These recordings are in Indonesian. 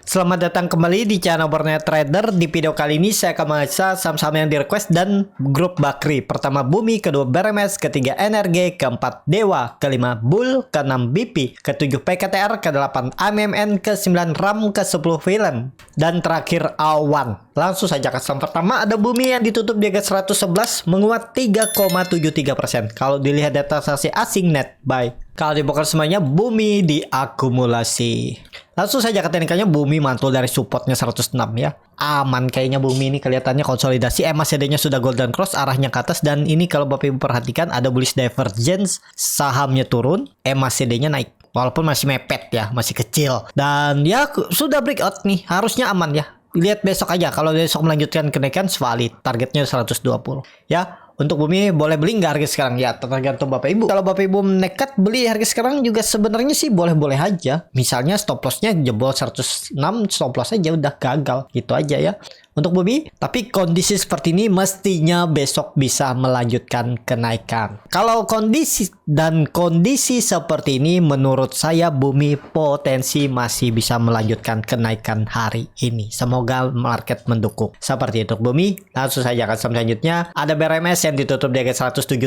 Selamat datang kembali di channel Borneo Trader. Di video kali ini saya akan menganalisa saham-saham yang di request dan grup Bakri. Pertama Bumi, kedua BRMS, ketiga NRG, keempat Dewa, kelima Bull, keenam BP, ketujuh PKTR, kedelapan AMMN, ke-9 RAM, ke-10 Film, dan terakhir Awan. Langsung saja ke saham pertama, ada Bumi yang ditutup di harga 111 menguat 3,73%. Kalau dilihat data transaksi asing net buy, kalau dibongkar semuanya Bumi diakumulasi. Langsung saja ke teknikalnya, Bumi mantul dari supportnya 106 ya. Aman kayaknya Bumi ini, kelihatannya konsolidasi. MACD-nya sudah golden cross, arahnya ke atas. Dan ini kalau Bapak Ibu perhatikan ada bullish divergence. Sahamnya turun, MACD-nya naik. Walaupun masih mepet ya, masih kecil. Dan ya sudah breakout nih, harusnya aman ya. Lihat besok aja, kalau besok melanjutkan kenaikan valid. Targetnya 120 ya. Untuk Bumi boleh beli nggak harga sekarang? Ya tergantung Bapak Ibu. Kalau Bapak Ibu nekat beli harga sekarang juga sebenarnya sih boleh-boleh aja. Misalnya stop lossnya jebol 106, stop loss aja udah gagal. Gitu aja ya. Untuk Bumi, tapi kondisi seperti ini mestinya besok bisa melanjutkan kenaikan. Kalau kondisi seperti ini menurut saya Bumi potensi masih bisa melanjutkan kenaikan hari ini. Semoga market mendukung. Seperti itu Bumi. Langsung saja ke saham selanjutnya. Ada BRMS yang ditutup di harga 177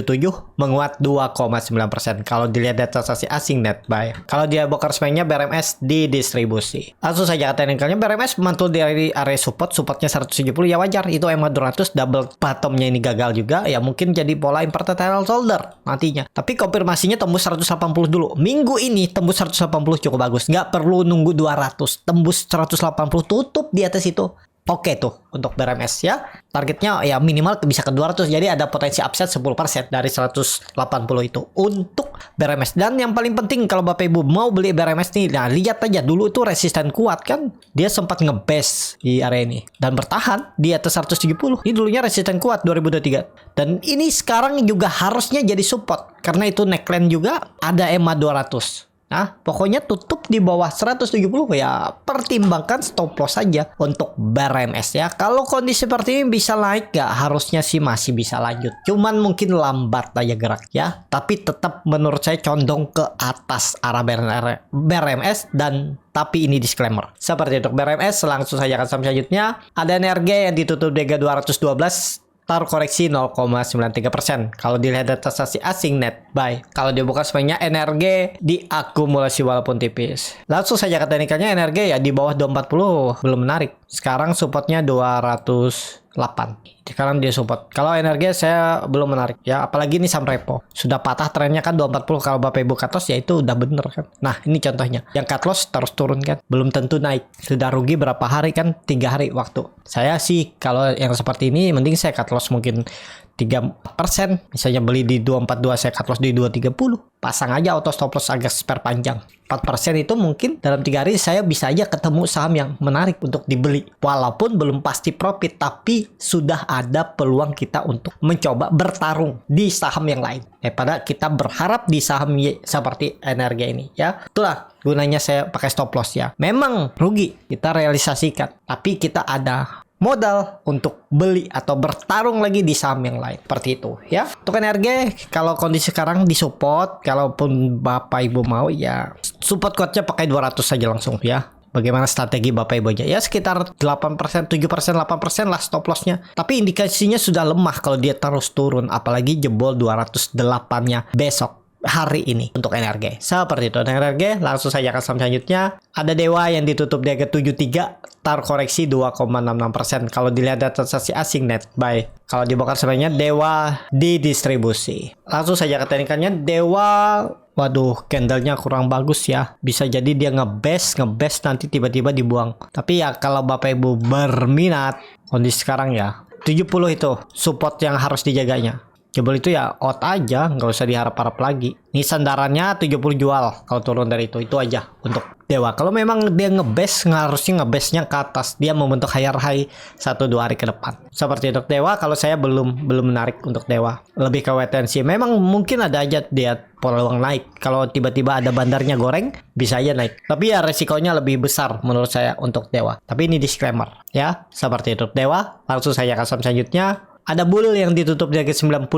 menguat 2,9%. Kalau dilihat data transaksi asing net buy. Kalau dia bongkar semuanya BRMS didistribusi. Langsung saja ke teknikalnya, BRMS mantul dari area supportnya 170 ya, wajar. Itu EMA 200 double bottomnya ini gagal juga ya, mungkin jadi pola inverted parallel shoulder nantinya. Tapi konfirmasinya tembus 180 dulu. Minggu ini tembus 180 cukup bagus. Nggak perlu nunggu 200. Tembus 180 tutup di atas itu. Oke tuh untuk BRMS ya. Targetnya ya minimal bisa ke 200. Jadi ada potensi upside 10% dari 180 itu untuk BRMS. Dan yang paling penting kalau Bapak Ibu mau beli BRMS nih, nah lihat aja dulu itu resisten kuat kan. Dia sempat ngebase di area ini dan bertahan di atas 170. Ini dulunya resisten kuat 2023. Dan ini sekarang juga harusnya jadi support karena itu neckline juga ada EMA 200. Nah, pokoknya tutup di bawah 170 ya, pertimbangkan stop loss saja untuk BRMS ya. Kalau kondisi seperti ini bisa naik nggak? Harusnya sih masih bisa lanjut. Cuman mungkin lambat aja gerak ya. Tapi tetap menurut saya condong ke atas arah BRMS dan tapi ini disclaimer. Seperti untuk BRMS, langsung saja ke saham selanjutnya. Ada NRG yang ditutup di 212. Taruh koreksi 0,93%. Kalau dilihat data transaksi asing net buy, kalau dibuka semuanya NRG diakumulasi walaupun tipis. Langsung saja ke teknikalnya, NRG ya di bawah 240 belum menarik. Sekarang supportnya 208. Sekarang dia support. Kalau NRG saya belum menarik ya, apalagi ini saham repo. Sudah patah trennya kan 240, kalau Bapak Ibu cut loss ya itu udah bener kan. Nah, ini contohnya. Yang cut loss terus turun kan. Belum tentu naik. Sudah rugi berapa hari kan? 3 hari waktu. Saya sih kalau yang seperti ini mending saya cut loss mungkin 3%. Misalnya beli di 242, saya cut loss di 230. Pasang aja auto stop loss agak spare panjang. 4% itu mungkin dalam 3 hari saya bisa aja ketemu saham yang menarik untuk dibeli. Walaupun belum pasti profit, tapi sudah ada peluang kita untuk mencoba bertarung di saham yang lain. Daripada kita berharap di saham seperti NRG ini ya. Itulah gunanya saya pakai stop loss ya. Memang rugi kita realisasikan, tapi kita ada modal untuk beli atau bertarung lagi di saham yang lain. Seperti itu ya. Untuk NRG kalau kondisi sekarang di support, kalaupun Bapak Ibu mau ya support kuatnya pakai 200 saja langsung ya. Bagaimana strategi Bapak Ibu aja ya, sekitar 8%, 7%, 8% lah stop lossnya. Tapi indikasinya sudah lemah kalau dia terus turun, apalagi jebol 208-nya besok hari ini untuk NRG. Seperti itu NRG. Langsung saja ke saham selanjutnya. Ada Dewa yang ditutup di harga 73, taruh koreksi 2,66%. Kalau dilihat data transaksi asing net buy, kalau dibongkar sebenarnya Dewa didistribusi. Langsung saja ke teknikalnya, Dewa waduh, candlenya kurang bagus ya. Bisa jadi dia ngebase nanti tiba-tiba dibuang. Tapi ya kalau Bapak Ibu berminat, kondisi sekarang ya 70 itu support yang harus dijaganya. Jebol itu ya out aja, nggak usah diharap-harap lagi. Ini sandarannya 70 jual. Kalau turun dari itu aja untuk Dewa. Kalau memang dia harusnya ngebase-nya ke atas. Dia membentuk higher high 1-2 hari ke depan. Seperti untuk Dewa, kalau saya belum menarik untuk Dewa. Lebih ke wait and see. Memang mungkin ada aja dia peluang naik. Kalau tiba-tiba ada bandarnya goreng, bisa aja naik. Tapi ya resikonya lebih besar menurut saya untuk Dewa. Tapi ini disclaimer ya. Seperti itu Dewa. Langsung saya ke saham selanjutnya. Ada Bull yang ditutup di harga 90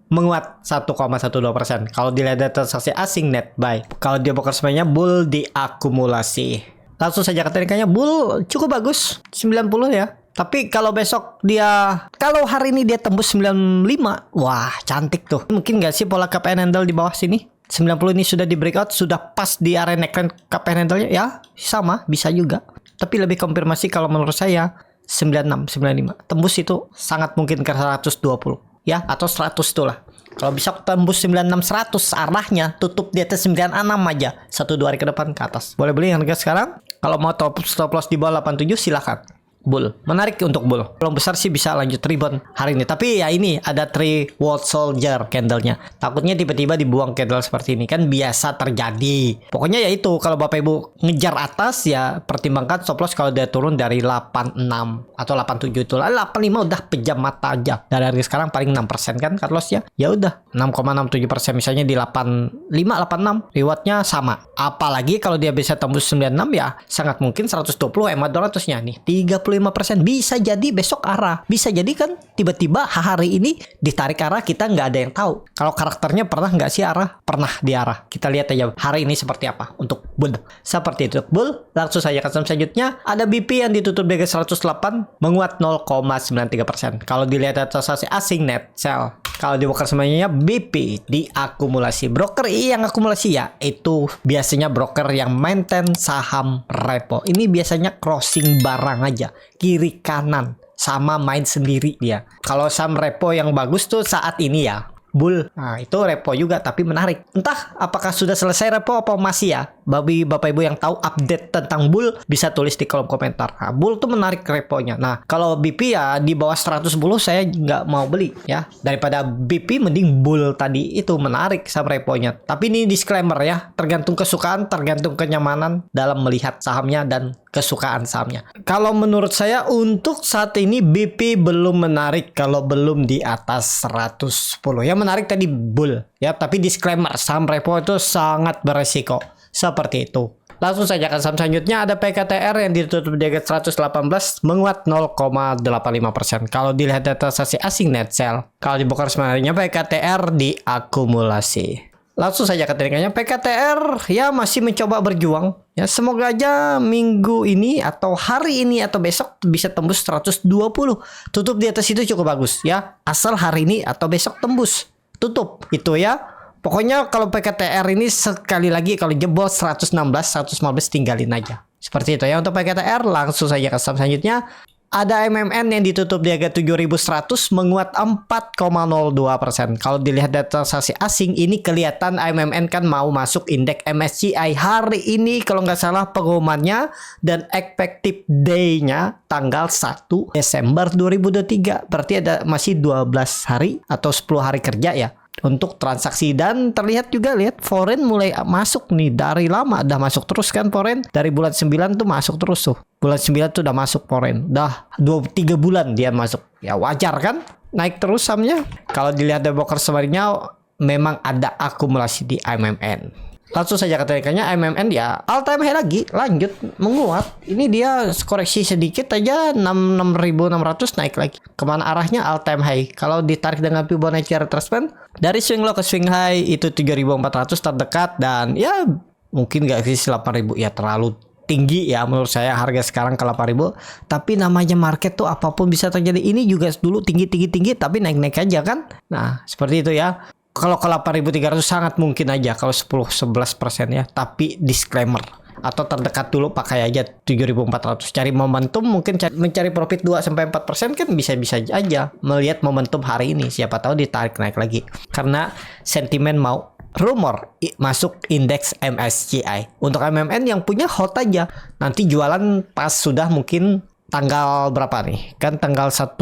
menguat 1,12%. Kalau dilihat data transaksi asing net buy, kalau dia bongkar semuanya Bull diakumulasi. Langsung saja katanya bull cukup bagus 90 ya. Tapi kalau besok kalau hari ini dia tembus 95, wah cantik tuh. Mungkin gak sih pola cup and handle di bawah sini? 90 ini sudah di breakout, sudah pas di area neckline cup and handle-nya ya, sama, bisa juga. Tapi lebih konfirmasi kalau menurut saya 96, 95. Tembus itu sangat mungkin ke 120 ya, atau 100 tuh lah. Kalau bisa tembus 96 100 arahnya tutup di atas 96 aja 1-2 hari ke depan ke atas. Boleh beli harga sekarang. Kalau mau stop loss di bawah 87 silakan. Bull, menarik untuk bull. Belum besar sih bisa lanjut rebound hari ini. Tapi ya ini ada 3 World Soldier candlenya. Takutnya tiba-tiba dibuang candle seperti ini, kan biasa terjadi. Pokoknya ya itu, kalau Bapak Ibu ngejar atas ya pertimbangkan stop loss kalau dia turun dari 86 atau 87 itu. 85 udah pejam mata aja. Dari harga sekarang paling 6% kan cut loss ya. Ya udah 6,67% misalnya di 85 86 rewardnya sama. Apalagi kalau dia bisa tembus 96 ya sangat mungkin 120 hemat 200-nya nih. 35% bisa jadi besok arah. Bisa jadi kan tiba-tiba hari ini ditarik arah, kita nggak ada yang tahu. Kalau karakternya pernah nggak sih arah? Pernah di arah. Kita lihat aja hari ini seperti apa untuk bull. Seperti itu bull. Langsung saja ke selanjutnya ada BP yang ditutup di 108 menguat 0,93%. Kalau dilihat transaksi asing net sell. Kalau di broker semuanya BP diakumulasi. Broker yang akumulasi ya itu biasanya broker yang maintain saham repo. Ini biasanya crossing barang aja, kiri kanan, sama main sendiri dia. Kalau saham repo yang bagus tuh saat ini ya bull. Nah itu repo juga tapi menarik. Entah apakah sudah selesai repo apa masih ya. Bapak Ibu yang tahu update tentang bull bisa tulis di kolom komentar. Nah, bull tuh menarik reponya. Nah kalau BP ya di bawah 110 saya nggak mau beli ya. Daripada BP mending bull tadi itu menarik saham reponya. Tapi ini disclaimer ya, tergantung kesukaan, tergantung kenyamanan dalam melihat sahamnya dan kesukaan sahamnya. Kalau menurut saya untuk saat ini BP belum menarik kalau belum di atas 110. Yang menarik tadi bull ya, tapi disclaimer saham repo itu sangat beresiko. Seperti itu. Langsung saja ke saham selanjutnya ada PKTR yang ditutup di harga 118 menguat 0,85%. Kalau dilihat data transaksi asing net sell, kalau di broker sebenarnya PKTR diakumulasi. Langsung saja ke tekniknya PKTR ya masih mencoba berjuang ya, semoga aja minggu ini atau hari ini atau besok bisa tembus 120. Tutup di atas itu cukup bagus ya, asal hari ini atau besok tembus tutup itu ya. Pokoknya kalau PKTR ini sekali lagi kalau jebol 116 115 tinggalin aja. Seperti itu ya untuk PKTR. Langsung saja ke saham selanjutnya. Ada MMN yang ditutup di harga 7.100 menguat 4,02%. Kalau dilihat data transaksi asing ini kelihatan MMN kan mau masuk indeks MSCI hari ini kalau nggak salah pengumumannya, dan effective day-nya tanggal 1 Desember 2023. Berarti ada masih 12 hari atau 10 hari kerja ya untuk transaksi. Dan terlihat juga lihat foreign mulai masuk nih dari lama, udah masuk terus kan foreign dari bulan 9 tuh masuk terus tuh. Bulan 9 tuh udah masuk foreign. Udah 2-3 bulan dia masuk. Ya wajar kan? Naik terus sahamnya. Kalau dilihat dari broker sebenarnya memang ada akumulasi di MMN. Langsung saja katanya MMN ya all time high lagi, lanjut menguat. Ini dia koreksi sedikit aja 6.600 naik lagi. Kemana arahnya? All time high. Kalau ditarik dengan Fibonacci retracement dari swing low ke swing high itu 3.400 terdekat, dan ya mungkin gak sih 8.000 ya terlalu tinggi ya menurut saya harga sekarang ke 8.000. Tapi namanya market tuh apapun bisa terjadi. Ini juga dulu tinggi tapi naik aja kan. Nah seperti itu ya. Kalau ke 8.300 sangat mungkin aja kalau 10-11% ya. Tapi disclaimer atau terdekat dulu pakai aja 7.400. Cari momentum, mungkin mencari profit 2-4% kan bisa-bisa aja melihat momentum hari ini. Siapa tahu ditarik naik lagi. Karena sentimen mau rumor masuk indeks MSCI. Untuk MMN yang punya hold aja. Nanti jualan pas sudah mungkin tanggal berapa nih? Kan tanggal 1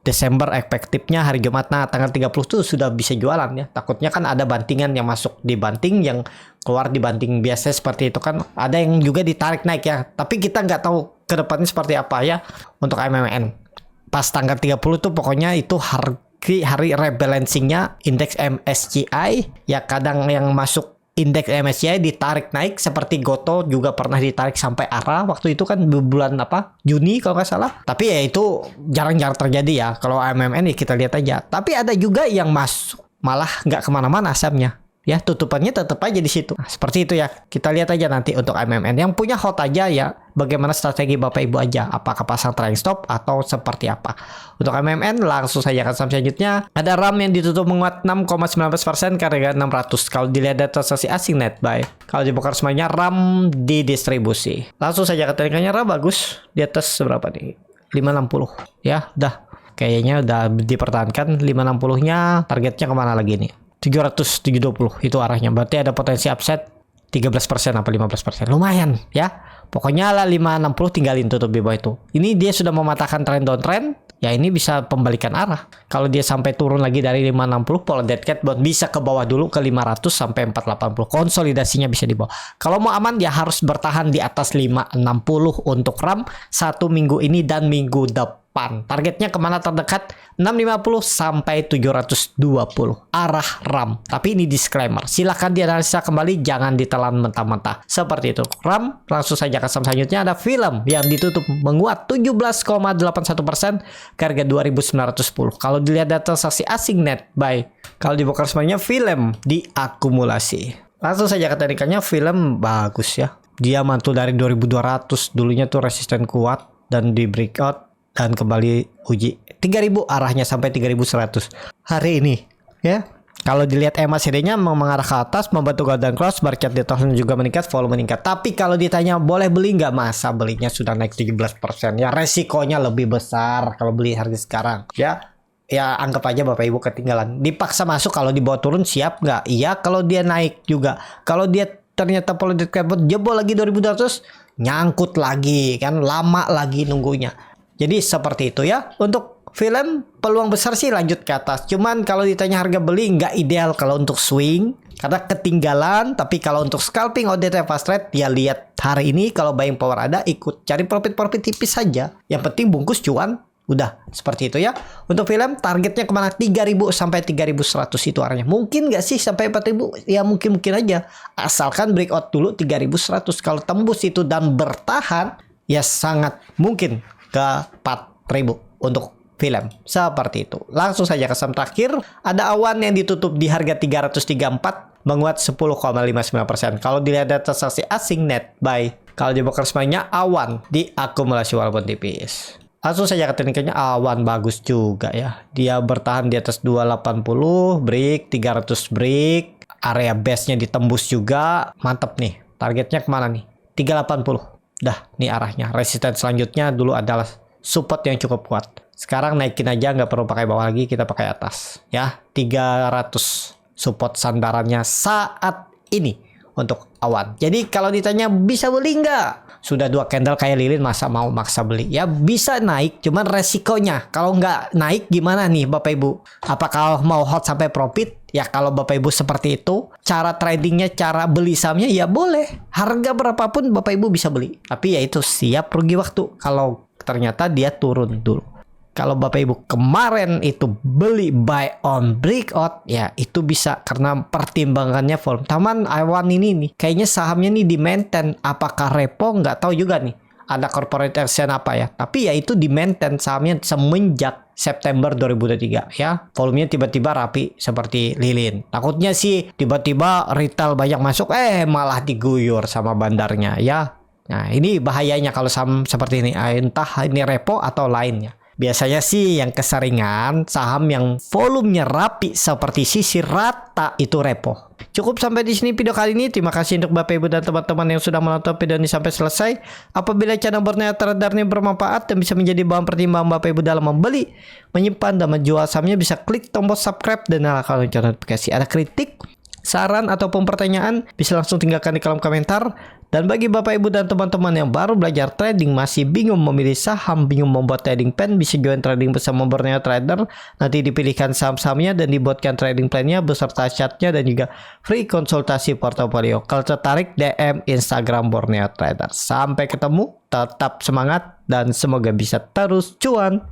Desember efektifnya hari Jumat. Nah tanggal 30 tuh sudah bisa jualan ya. Takutnya kan ada bantingan yang masuk di banting, yang keluar di banting biasa seperti itu kan. Ada yang juga ditarik naik ya. Tapi kita nggak tahu ke depannya seperti apa ya untuk MMN. Pas tanggal 30 tuh pokoknya itu hari rebalancingnya indeks MSCI ya. Kadang yang masuk indeks MSCI ditarik naik seperti Goto juga pernah ditarik sampai arah waktu itu kan bulan Juni kalau nggak salah. Tapi ya itu jarang-jarang terjadi ya. Kalau MMN ya kita lihat aja. Tapi ada juga yang masuk malah nggak kemana-mana sahamnya. Ya, tutupannya tetap aja di situ. Nah, seperti itu ya. Kita lihat aja nanti untuk MMN. Yang punya hold aja ya, bagaimana strategi Bapak Ibu aja. Apakah pasang trailing stop atau seperti apa. Untuk MMN langsung saja ke saham selanjutnya. Ada RAM yang ditutup menguat 6,19% ke harga 600. Kalau dilihat data transaksi asing net buy. Kalau dibongkar semuanya RAM didistribusi. Langsung saja ke teknikalnya RAM bagus. Di atas berapa nih? 560. Ya, udah. Kayaknya udah dipertahankan. 560-nya targetnya kemana lagi nih? 720 itu arahnya. Berarti ada potensi upside 13% apa 15%. Lumayan ya. Pokoknya lah 560 tinggalin tutup di bawah itu. Ini dia sudah mematahkan trend downtrend. Ya ini bisa pembalikan arah. Kalau dia sampai turun lagi dari 560, pola dead cat bisa ke bawah dulu ke 500 sampai 480. Konsolidasinya bisa di bawah. Kalau mau aman dia harus bertahan di atas 560 untuk RAM 1 minggu ini dan minggu depan. Targetnya kemana terdekat? 650 sampai 720 arah RAM. Tapi ini disclaimer, silahkan dianalisa kembali, jangan ditelan mentah-mentah. Seperti itu. RAM, langsung saja ke saham selanjutnya. Ada film yang ditutup menguat 17,81% ke harga 2.910. Kalau dilihat data transaksi asing net buy, kalau dibongkar semuanya film diakumulasi. Langsung saja ke teknikalnya, film bagus ya. Dia mantul dari 2200, dulunya tuh resisten kuat dan di breakout dan kembali uji 3000 arahnya sampai 3100 hari ini ya. Kalau dilihat MACD-nya mengarah ke atas, membentuk golden cross, bar chart di atas juga meningkat, volume meningkat. Tapi kalau ditanya boleh beli nggak, masa belinya sudah naik 17%, ya resikonya lebih besar kalau beli harga sekarang ya. Ya anggap aja Bapak Ibu ketinggalan. Dipaksa masuk, kalau dibawa turun siap nggak? Iya, kalau dia naik juga. Kalau dia ternyata politik kabut jebol lagi 2200, nyangkut lagi kan, lama lagi nunggunya. Jadi seperti itu ya. Untuk film peluang besar sih lanjut ke atas. Cuman kalau ditanya harga beli nggak ideal kalau untuk swing karena ketinggalan. Tapi kalau untuk scalping ODT fast trade ya lihat hari ini, kalau buying power ada ikut cari profit tipis saja. Yang penting bungkus cuan. Udah seperti itu ya. Untuk film targetnya kemana? 3000 sampai 3100 itu arahnya. Mungkin nggak sih sampai 4000? Ya mungkin aja. Asalkan breakout dulu 3100. Kalau tembus itu dan bertahan ya sangat mungkin ke 4000 untuk film. Seperti itu. Langsung saja ke saham terakhir. Ada awan yang ditutup di harga 334 menguat 10,59%. Kalau dilihat data transaksi asing net buy, kalau dibongkar semuanya awan diakumulasi walaupun tipis. Langsung saja ke teknikalnya, awan bagus juga ya. Dia bertahan di atas 280 break, 300 break. Area base-nya ditembus juga. Mantap nih. Targetnya kemana nih? 380. Dah, nih arahnya. Resisten selanjutnya dulu adalah support yang cukup kuat. Sekarang naikin aja, nggak perlu pakai bawah lagi, kita pakai atas. Ya, 300 support sandarannya saat ini untuk awan. Jadi kalau ditanya bisa beli nggak? Sudah 2 candle kayak lilin, masa mau maksa beli? Ya bisa naik, cuman resikonya. Kalau nggak naik gimana nih Bapak Ibu? Apakah mau hold sampai profit? Ya kalau Bapak Ibu seperti itu, cara tradingnya, cara beli sahamnya ya boleh. Harga berapapun Bapak Ibu bisa beli. Tapi ya itu siap rugi waktu kalau ternyata dia turun dulu. Kalau Bapak Ibu kemarin itu beli buy on breakout, ya itu bisa karena pertimbangannya volume. Taman awan ini nih, kayaknya sahamnya nih di maintain. Apakah repo? Nggak tahu juga nih. Ada corporate action apa ya. Tapi ya itu di maintain sahamnya semenjak September 2023 ya. Volumenya tiba-tiba rapi seperti lilin. Takutnya sih tiba-tiba retail banyak masuk, malah diguyur sama bandarnya ya. Nah ini bahayanya kalau saham seperti ini. Entah ini repo atau lainnya. Biasanya sih yang keseringan saham yang volumenya rapi seperti sisir rata itu repo. Cukup sampai di sini video kali ini. Terima kasih untuk Bapak Ibu dan teman-teman yang sudah menonton video ini sampai selesai. Apabila channel Borneo Trader ini bermanfaat dan bisa menjadi bahan pertimbangan Bapak Ibu dalam membeli, menyimpan dan menjual sahamnya, bisa klik tombol subscribe dan nyalakan lonceng notifikasi. Ada kritik, saran ataupun pertanyaan bisa langsung tinggalkan di kolom komentar. Dan bagi Bapak Ibu dan teman-teman yang baru belajar trading, masih bingung memilih saham, bingung membuat trading plan, bisa join trading bersama Borneo Trader. Nanti dipilihkan saham-sahamnya dan dibuatkan trading plan-nya beserta chartnya dan juga free konsultasi portofolio. Kalau tertarik, DM Instagram Borneo Trader. Sampai ketemu, tetap semangat dan semoga bisa terus cuan.